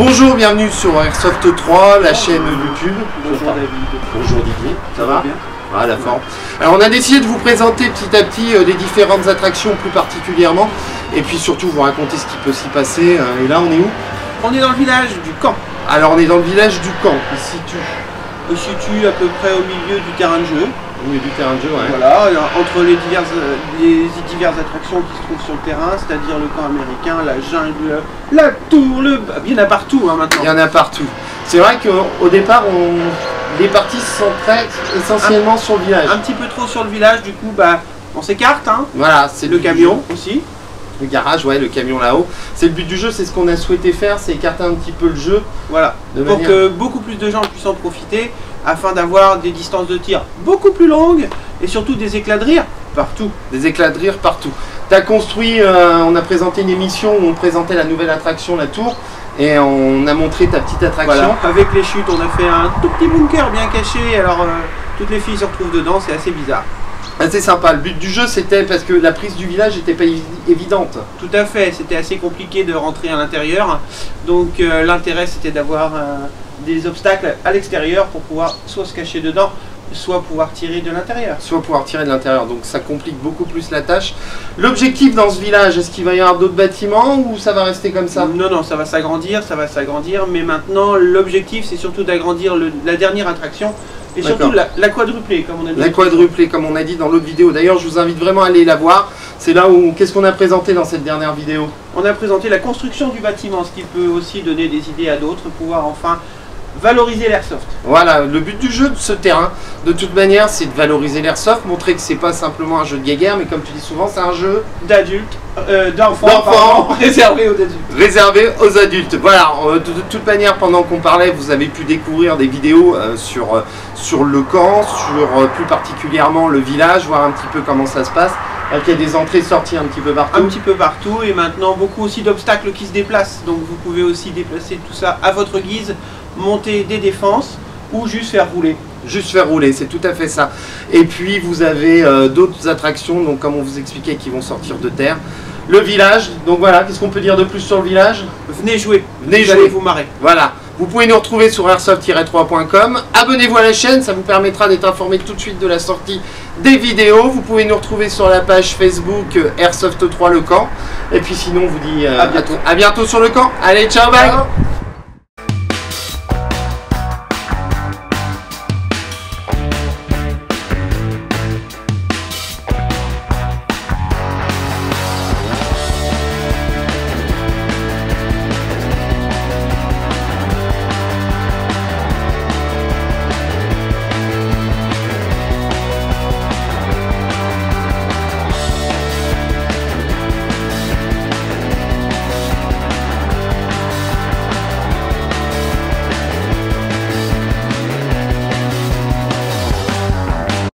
Bonjour, bienvenue sur Airsoft 3, la chaîne YouTube. Bonjour David. Bonjour Didier, ça va bien? Ah, la forme. Alors on a décidé de vous présenter petit à petit les différentes attractions plus particulièrement, et puis surtout vous raconter ce qui peut s'y passer. Et là on est où? On est dans le village du camp. Alors on est dans le village du camp, Il se situe à peu près au milieu du terrain de jeu. au milieu du terrain de jeu, ouais. Voilà, entre les diverses attractions qui se trouvent sur le terrain, c'est-à-dire le camp américain, la jungle, la tour, il y en a partout maintenant. Il y en a partout. C'est vrai qu'au départ, les parties se centraient essentiellement sur le village. Un petit peu trop sur le village, du coup, on s'écarte. Hein. Voilà, c'est Le camion aussi. Le garage, ouais, le camion là-haut. C'est le but du jeu, c'est ce qu'on a souhaité faire, c'est écarter un petit peu le jeu. Voilà, pour que beaucoup plus de gens puissent en profiter, afin d'avoir des distances de tir beaucoup plus longues et surtout des éclats de rire partout. Des éclats de rire partout. Tu as construit, on a présenté une émission où on présentait la nouvelle attraction, la tour, et on a montré ta petite attraction. Voilà. Avec les chutes, on a fait un tout petit bunker bien caché, alors toutes les filles se retrouvent dedans, c'est assez bizarre. C'est sympa, le but du jeu c'était parce que la prise du village n'était pas évidente. Tout à fait, c'était assez compliqué de rentrer à l'intérieur, donc l'intérêt c'était d'avoir des obstacles à l'extérieur pour pouvoir soit se cacher dedans, soit pouvoir tirer de l'intérieur. Donc ça complique beaucoup plus la tâche. L'objectif dans ce village, est-ce qu'il va y avoir d'autres bâtiments ou ça va rester comme ça? Non, ça va s'agrandir, mais maintenant l'objectif c'est surtout d'agrandir la dernière attraction. Et surtout la quadruplée, comme on a dit. La quadruplée, comme on a dit dans l'autre vidéo. D'ailleurs, je vous invite vraiment à aller la voir. C'est là où, qu'est-ce qu'on a présenté dans cette dernière vidéo? On a présenté la construction du bâtiment, ce qui peut aussi donner des idées à d'autres, pouvoir enfin valoriser l'airsoft. Voilà, le but du jeu de ce terrain, de toute manière, c'est de valoriser l'airsoft, montrer que c'est pas simplement un jeu de guéguerre, mais comme tu dis souvent, c'est un jeu d'adultes, d'enfants, réservé aux adultes. Réservé aux adultes. Voilà, de toute manière, pendant qu'on parlait, vous avez pu découvrir des vidéos sur le camp, sur plus particulièrement le village, voir un petit peu comment ça se passe. Il y a des entrées-sorties un petit peu partout. Un petit peu partout, et maintenant beaucoup aussi d'obstacles qui se déplacent. Donc vous pouvez aussi déplacer tout ça à votre guise, monter des défenses ou juste faire rouler. Juste faire rouler, c'est tout à fait ça. Et puis vous avez d'autres attractions, donc comme on vous expliquait, qui vont sortir de terre. Le village, donc voilà, qu'est-ce qu'on peut dire de plus sur le village? Venez jouer, vous allez vous marrer. Voilà, vous pouvez nous retrouver sur airsoft-3.com. Abonnez-vous à la chaîne, ça vous permettra d'être informé tout de suite de la sortie des vidéos. Vous pouvez nous retrouver sur la page Facebook Airsoft 3 Le Camp. Et puis sinon, on vous dit à bientôt sur le camp. Allez, ciao, bye. Ciao.